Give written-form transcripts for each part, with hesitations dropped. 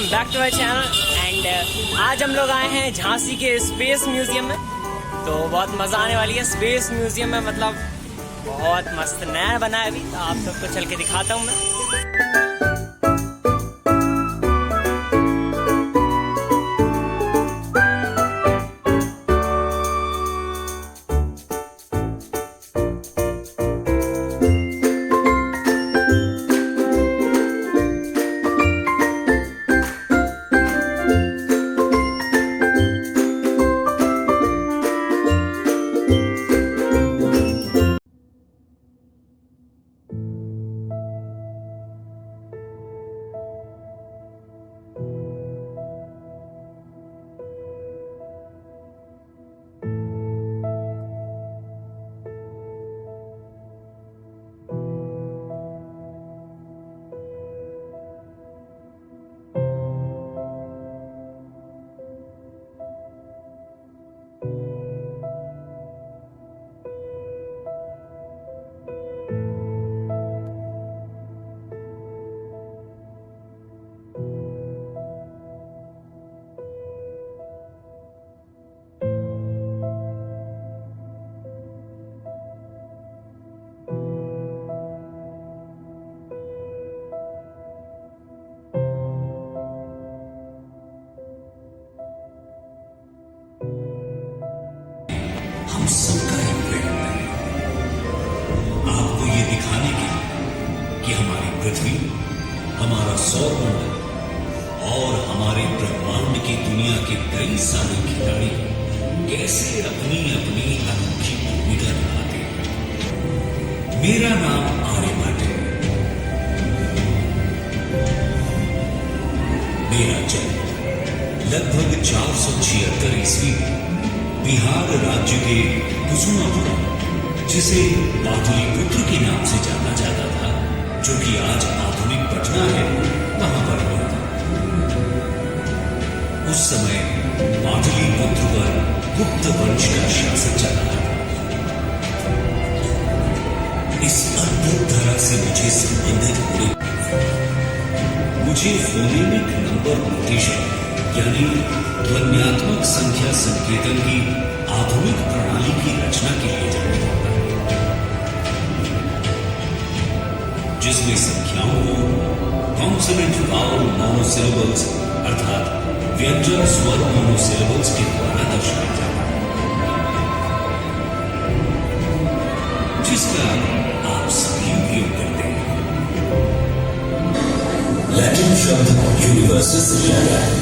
Welcome back to my channel. And आज हम लोग आए हैं झांसी के स्पेस म्यूजियम में। तो बहुत मज़ा आने वाली है। स्पेस म्यूजियम में मतलब बहुत मस्त नया बना है अभी, तो आप सबको चल के दिखाता हूँ मैं। हम सबका एक प्रयत्न है आपको ये दिखाने के कि हमारी पृथ्वी, हमारा सौरमंडल और हमारे ब्रह्मांड की दुनिया के कई सारे खिलाड़ी कैसे अपनी अपनी अनोखी भूमिका निभाते हैं। मेरा नाम आर्यभट्ट है। मेरा जन्म लगभग 476 ईस्वी में बिहार राज्य के कुसुमापुरम, जिसे पाटलिपुत्र के नाम से जाना जाता था, जो कि आज आधुनिक पटना है, वहां पर हुआ था। उस समय पाटलिपुत्र पर गुप्त वंश का शासन चल रहा था। इस अद्भुत धरा से मुझे संबंधित मुझे फोनेमिक नंबर नोटेशन यानी ध्वन्यात्मक संख्या संकेतन की आधुनिक प्रणाली की रचना के लिए जाना जाता है, जिसमें संख्याओं को कॉन्सोनेंट वावल मोनोसिलेबल्स अर्थात व्यंजन स्वर मोनोसिलेबल्स के द्वारा दर्शाया जाता है, जिसका आप सभी उपयोग करते हैं। लैटिन शब्द यूनिवर्सल से लिया गया है,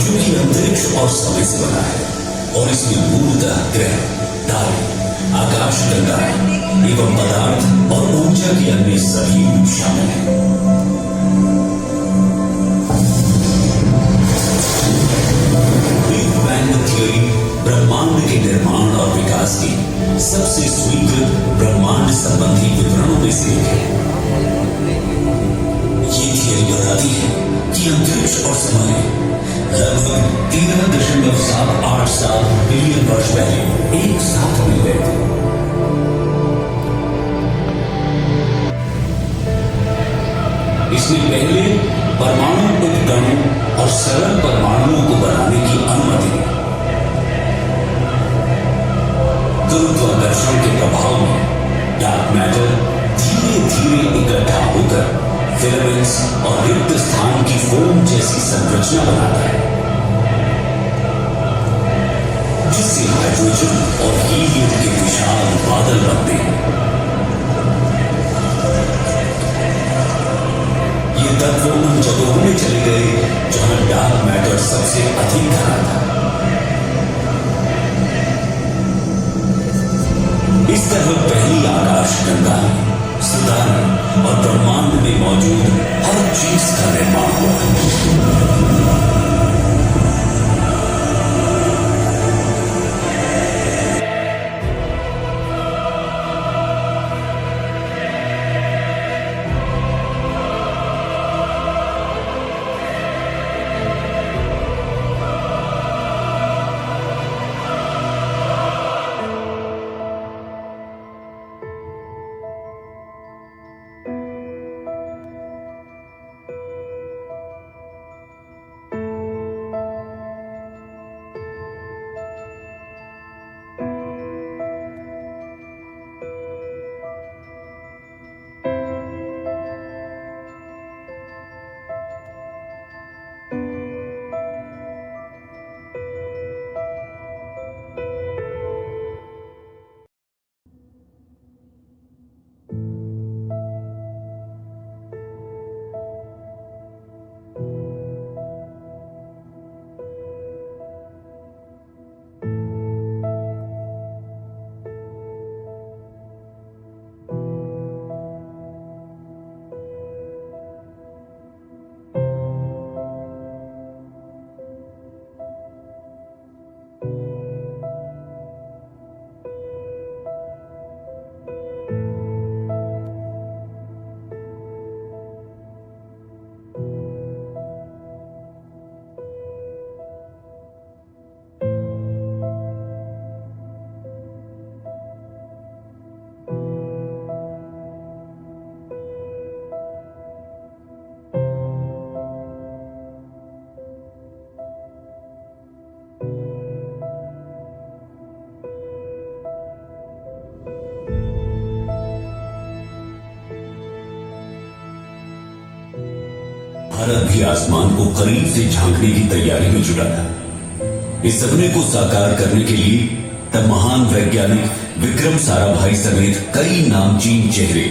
जो कि अंतरिक्ष और समय से बना है, और इसमें मूलतः ग्रह, तारे, आकाश गंगाएं एवं पदार्थ और ऊर्जा के अन्य सभी रूप शामिल हैं। बिग बैंग थ्योरी ब्रह्मांड के निर्माण और विकास की सबसे स्वीकृत ब्रह्मांड संबंधी विवरणों में से एक है। ये थियरी बताती है कि अंतरिक्ष और समय लगभग 13.77 बिलियन वर्ष पहले एक साथ मिल गए थे। इसने पहले परमाणु उपकणों और सरल परमाणुओं को बनाने की अनुमति दी। गुरुत्वाकर्षण के प्रभाव में डार्क मैटर धीरे धीरे इकट्ठा होकर फिलामेंट्स और रिक्त स्थान की फोम जैसी संरचना बनाता है, जिससे हाइड्रोजन और हीलियम के विशाल बादल बनते हैं। ये तत्व उन जगहों में चले गए जहां डार्क मैटर सबसे अधिक घना था। इस तरह पहली आकाश गंगाएं, सितारे और ब्रह्मांड में मौजूद हर चीज का निर्माण हुआ। भारत भी आसमान को करीब से झांकने की तैयारी में जुटा था। इस सपने को साकार करने के लिए तब महान वैज्ञानिक विक्रम साराभाई समेत कई नामचीन चेहरे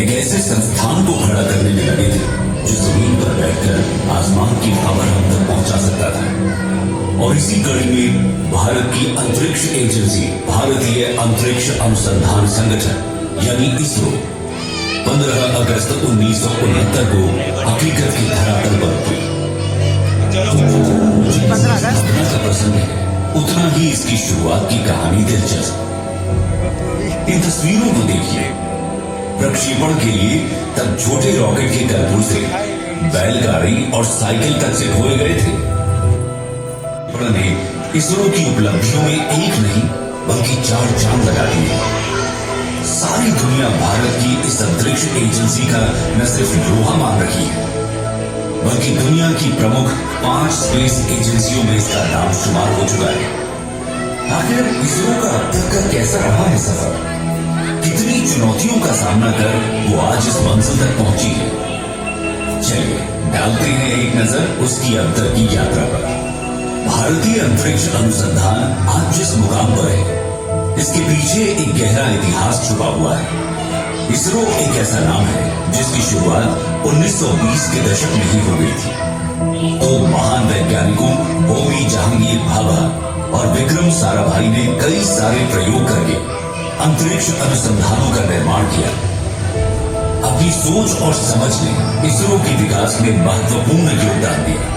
एक ऐसे संस्थान को खड़ा करने में लगे थे जो जमीन पर बैठकर आसमान की खबर हम तक पहुंचा सकता था। और इसी कड़ी में भारत की अंतरिक्ष एजेंसी भारतीय अंतरिक्ष अनुसंधान संगठन यानी इसरो 15 अगस्त 1969 को हकीकत की धरातल पर उतरी। जितना का प्रसंग है उतना ही इसकी शुरुआत की कहानी दिलचस्प। इन तस्वीरों को देखिए। प्रक्षेपण के लिए तब छोटे रॉकेट के कारतूस से बैलगाड़ी और साइकिल तक से ढोए गए थे। ने इसरो की उपलब्धियों में एक नहीं बल्कि 4 चांद लगा दिए। सारी दुनिया भारत की इस अंतरिक्ष एजेंसी का न सिर्फ लोहा मान रही है बल्कि दुनिया की प्रमुख 5 स्पेस एजेंसियों में इसका नाम शुमार हो चुका है। आखिर इसरो का अब तक का कैसा रहा है सफर? कितनी चुनौतियों का सामना कर वो आज इस मंजिल तक पहुंची है? चलिए डालते हैं एक नजर उसकी अब तक की यात्रा पर। भारतीय अंतरिक्ष अनुसंधान आज जिस मुकाम पर है इसके पीछे एक गहरा इतिहास छुपा हुआ है। इसरो एक ऐसा नाम है जिसकी शुरुआत 1920 के दशक में ही हो गई थी। तो महान वैज्ञानिकों होमी जहांगीर भाभा और विक्रम साराभाई ने कई सारे प्रयोग करके अंतरिक्ष अनुसंधानों का निर्माण किया। अपनी सोच और समझ ने इसरो के विकास में महत्वपूर्ण योगदान दिया।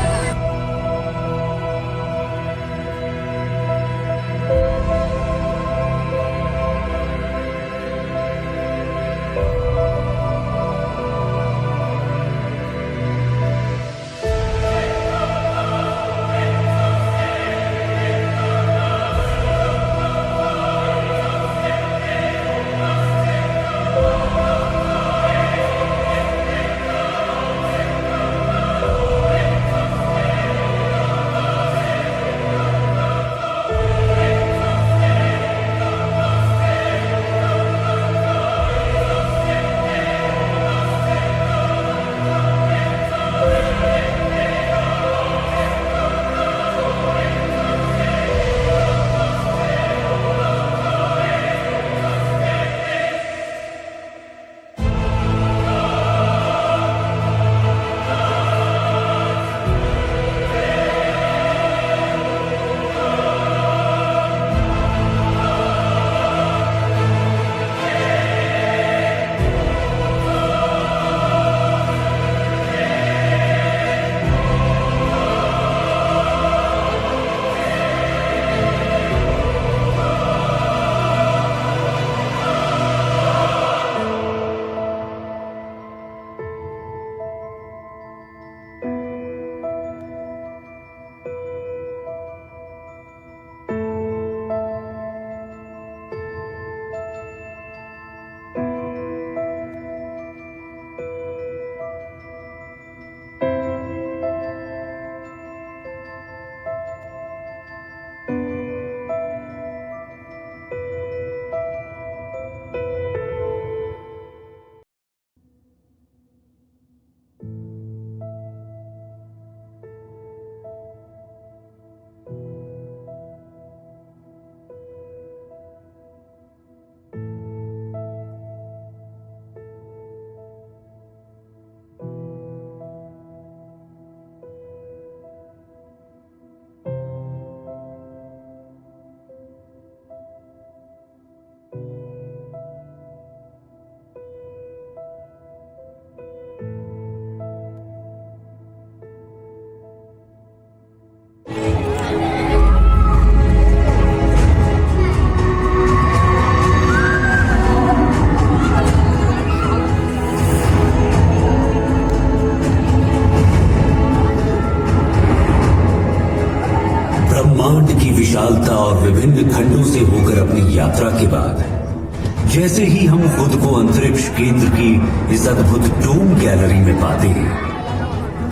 विशालता और विभिन्न खंडों से होकर अपनी यात्रा के बाद जैसे ही हम खुद को अंतरिक्ष केंद्र की इस अद्भुत डोम गैलरी में पाते हैं,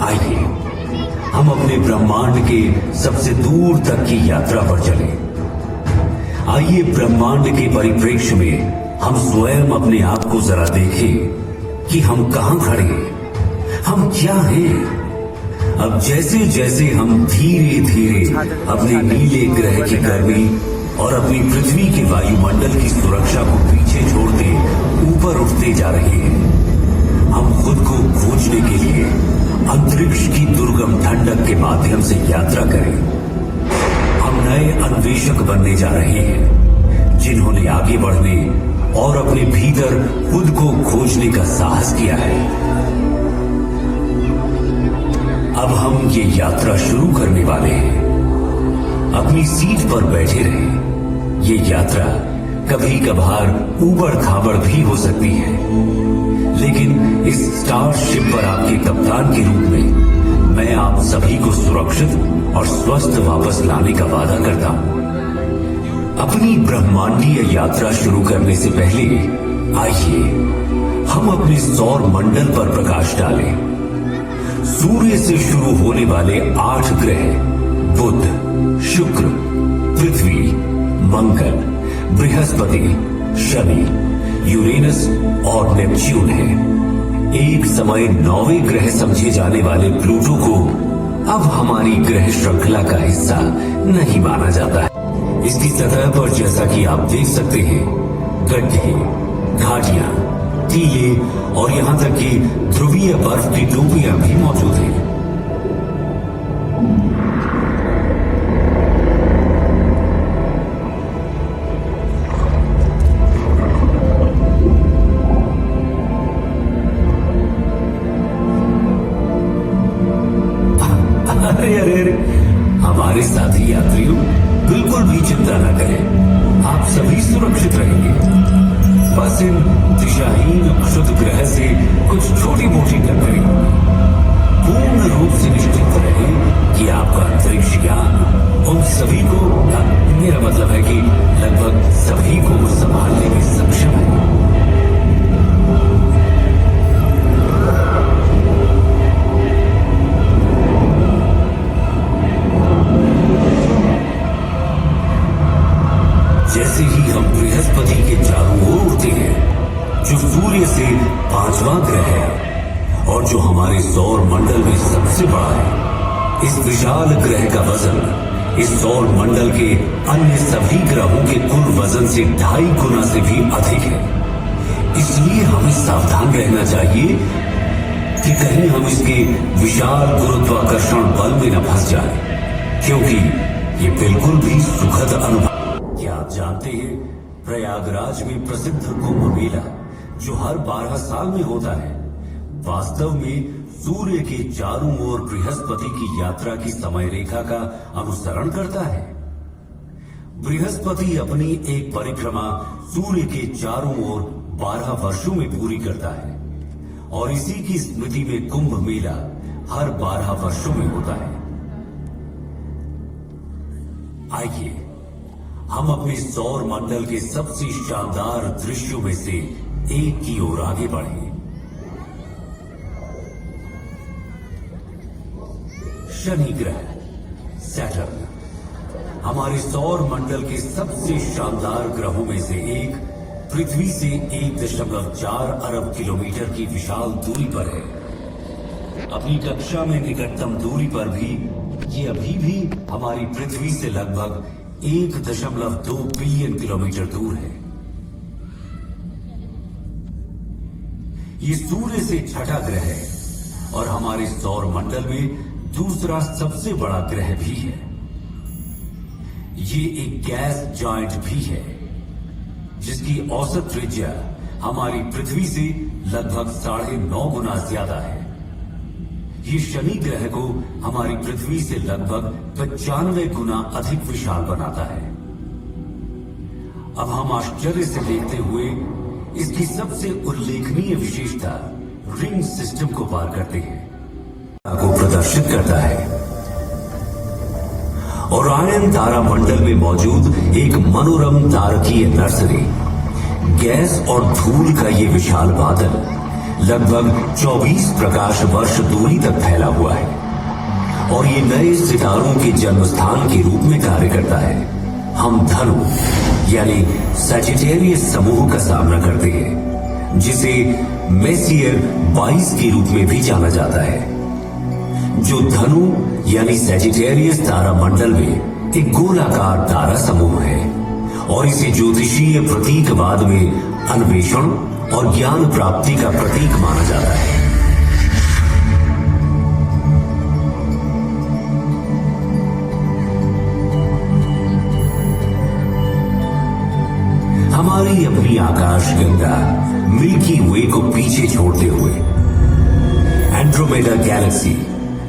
आइए हम अपने ब्रह्मांड के सबसे दूर तक की यात्रा पर चलें। आइए ब्रह्मांड के परिप्रेक्ष्य में हम स्वयं अपने आप को जरा देखें कि हम कहां खड़े हैं, हम क्या हैं अब जैसे जैसे हम धीरे धीरे अपने नीले ग्रह की गर्मी और अपनी पृथ्वी के वायुमंडल की सुरक्षा को पीछे छोड़ते ऊपर उठते जा रहे हैं, हम खुद को खोजने के लिए अंतरिक्ष की दुर्गम ठंडक के माध्यम से यात्रा करें। हम नए अन्वेषक बनने जा रहे हैं, जिन्होंने आगे बढ़ने और अपने भीतर खुद को खोजने का साहस किया है। अब हम ये यात्रा शुरू करने वाले हैं। अपनी सीट पर बैठे रहें। ये यात्रा कभी कभार ऊबड़ खाबड़ भी हो सकती है, लेकिन इस स्टारशिप पर आपके कप्तान के रूप में मैं आप सभी को सुरक्षित और स्वस्थ वापस लाने का वादा करता हूं। अपनी ब्रह्मांडीय यात्रा शुरू करने से पहले आइए हम अपने सौर मंडल पर प्रकाश डालें। सूर्य से शुरू होने वाले 8 ग्रह बुध, शुक्र, पृथ्वी, मंगल, बृहस्पति, शनि, यूरेनस और नेपच्यून है। एक समय 9वें ग्रह समझे जाने वाले प्लूटो को अब हमारी ग्रह श्रृंखला का हिस्सा नहीं माना जाता है। इसकी सतह पर जैसा कि आप देख सकते हैं, गड्ढे, घाटियां, टीले और यहां तक कि ध्रुवीय बर्फ की टोपियां भी मौजूद हैं। अरे हमारे साथी यात्रियों, बिल्कुल भी चिंता न करें, आप सभी सुरक्षित रहेंगे। बस इन दिशाहीन क्षुद्र ग्रह से कुछ छोटी मोटी टक्करें पूर्ण रूप से निश्चित रहे कि आपका अंतरिक्ष ज्ञान उन सभी को, मेरा मतलब है कि लगभग सभी को संभालने में सक्षम है। जैसे ही हम बृहस्पति के चारों ओर उड़ते हैं, जो सूर्य से 5वां ग्रह है और जो हमारे सौर मंडल में सबसे बड़ा है, इस विशाल ग्रह का वजन इस सौर मंडल के अन्य सभी ग्रहों के कुल वजन से 2.5 गुना से भी अधिक है। इसलिए हमें सावधान रहना चाहिए कि कहीं हम इसके विशाल गुरुत्वाकर्षण बल में न फंस जाएं, क्योंकि ये बिल्कुल भी सुखद अनुभव। क्या आप जानते हैं, प्रयागराज में प्रसिद्ध कुंभ मेला जो हर 12 साल में होता है, वास्तव में सूर्य के चारों ओर बृहस्पति की यात्रा की समय रेखा का अनुसरण करता है। बृहस्पति अपनी एक परिक्रमा सूर्य के चारों ओर 12 वर्षों में पूरी करता है और इसी की स्मृति में कुंभ मेला हर 12 वर्षों में होता है। आइए हम अपने सौर मंडल के सबसे शानदार दृश्यों में से एक की ओर आगे बढ़े। शनि ग्रह, सैटर्न, हमारे सौर मंडल के सबसे शानदार ग्रहों में से एक, पृथ्वी से 1.4 अरब किलोमीटर की विशाल दूरी पर है। अपनी कक्षा में निकटतम दूरी पर भी ये अभी भी हमारी पृथ्वी से लगभग 1.2 बिलियन किलोमीटर दूर है। ये सूर्य से छठा ग्रह है और हमारे सौर मंडल में दूसरा सबसे बड़ा ग्रह भी है। ये एक गैस जॉइंट भी है, जिसकी औसत त्रिज्या हमारी पृथ्वी से लगभग 9.5 गुना ज्यादा है। ये शनि ग्रह को हमारी पृथ्वी से लगभग 95 गुना अधिक विशाल बनाता है। अब हम आश्चर्य से देखते हुए इसकी सबसे उल्लेखनीय विशेषता रिंग सिस्टम को पार करते हैं, को प्रदर्शित करता है। ओरायन तारा मंडल में मौजूद एक मनोरम तारकीय नर्सरी, गैस और धूल का ये विशाल बादल लगभग 24 प्रकाश वर्ष दूरी तक फैला हुआ है और ये नए सितारों के जन्म स्थान के रूप में कार्य करता है। हम धनु यानी सजिटेरियस समूह का सामना करते हैं, जिसे मेसियर 22 के रूप में भी जाना जाता है। जो धनु यानी सैजिटेरियस तारा मंडल में एक गोलाकार तारा समूह है और इसे ज्योतिषीय प्रतीकवाद में अन्वेषण और ज्ञान प्राप्ति का प्रतीक माना जाता है। हमारी अपनी आकाश गंगा मिल्की वे को पीछे छोड़ते हुए एंड्रोमेडा गैलेक्सी,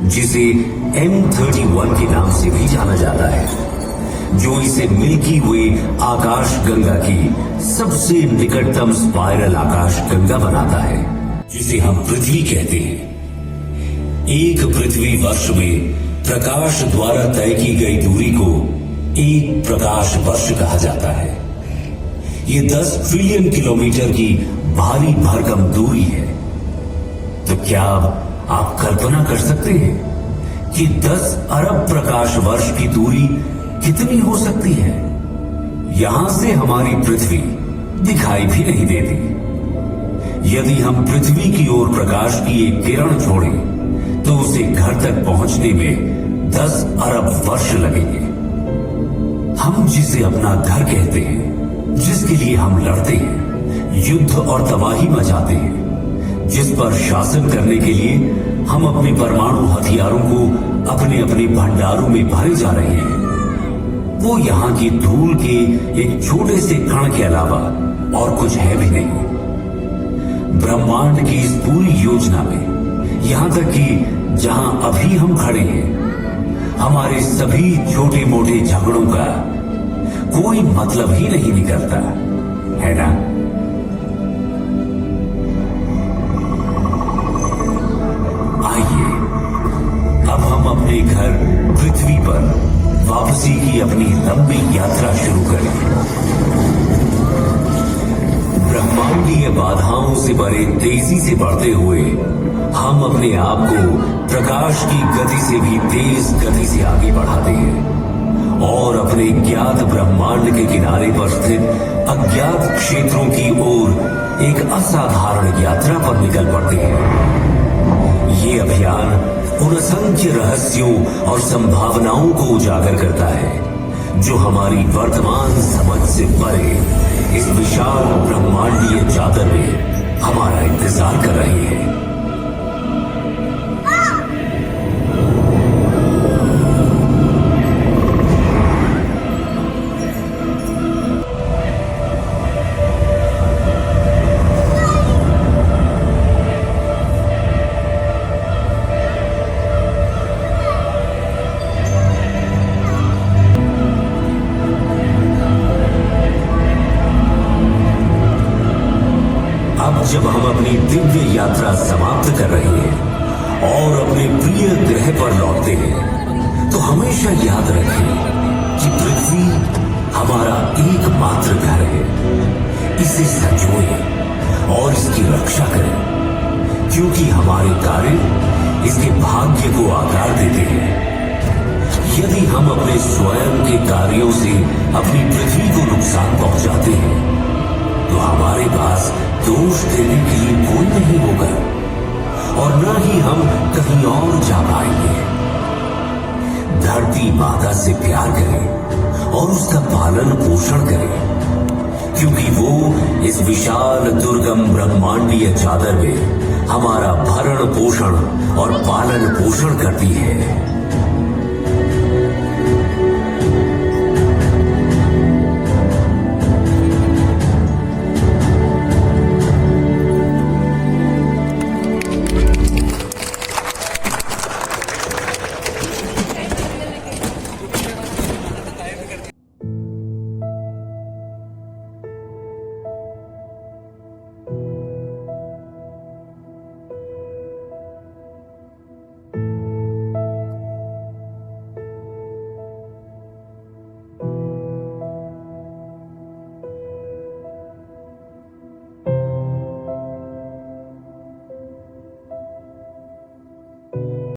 जिसे M31 के नाम से भी जाना जाता है, जो इसे मिल्की वे आकाश गंगा की सबसे निकटतम स्पाइरल आकाश गंगा बनाता है, जिसे हम पृथ्वी कहते हैं। एक पृथ्वी वर्ष में प्रकाश द्वारा तय की गई दूरी को एक प्रकाश वर्ष कहा जाता है। ये 10 ट्रिलियन किलोमीटर की भारी भरकम दूरी है। तो क्या आप कल्पना कर सकते हैं कि 10 अरब प्रकाश वर्ष की दूरी कितनी हो सकती है? यहां से हमारी पृथ्वी दिखाई भी नहीं देती। यदि हम पृथ्वी की ओर प्रकाश की एक किरण छोड़ें तो उसे घर तक पहुंचने में 10 अरब वर्ष लगेंगे। हम जिसे अपना घर कहते हैं, जिसके लिए हम लड़ते हैं, युद्ध और तबाही मचाते हैं, जिस पर शासन करने के लिए हम अपने परमाणु हथियारों को अपने अपने भंडारों में भरे जा रहे हैं, वो यहाँ की धूल के एक छोटे से कण के अलावा और कुछ है भी नहीं। ब्रह्मांड की इस पूरी योजना में यहां तक कि जहां अभी हम खड़े हैं, हमारे सभी छोटे मोटे झगड़ों का कोई मतलब ही नहीं निकलता, है ना? आइए अब हम अपने घर पृथ्वी पर वापसी की अपनी लंबी यात्रा शुरू करें। ब्रह्मांडीय बाधाओं से भरे तेजी से बढ़ते हुए हम अपने आप को प्रकाश की गति से भी तेज गति से आगे बढ़ाते हैं और अपने ज्ञात ब्रह्मांड के किनारे पर स्थित अज्ञात क्षेत्रों की ओर एक असाधारण यात्रा पर निकल पड़ते हैं। ये अभियान उन असंख्य रहस्यों और संभावनाओं को उजागर करता है जो हमारी वर्तमान समझ से परे इस विशाल ब्रह्मांडीय चादर में हमारा इंतजार कर रहे हैं। जब हम अपनी दिव्य यात्रा समाप्त कर रहे हैं और अपने प्रिय ग्रह पर लौटते हैं, तो हमेशा याद रखें कि पृथ्वी हमारा एकमात्र घर है। इसे संजोएं और इसकी रक्षा करें, क्योंकि हमारे कार्य इसके भाग्य को आकार देते हैं। यदि हम अपने स्वयं के कार्यों से अपनी पृथ्वी को नुकसान पहुंचाते हैं, तो हमारे पास दोष देने के लिए कोई नहीं होगा और न ही हम कहीं और जा पाएंगे। धरती माता से प्यार करें और उसका पालन पोषण करें, क्योंकि वो इस विशाल दुर्गम ब्रह्मांडीय चादर में हमारा भरण पोषण और पालन पोषण करती है।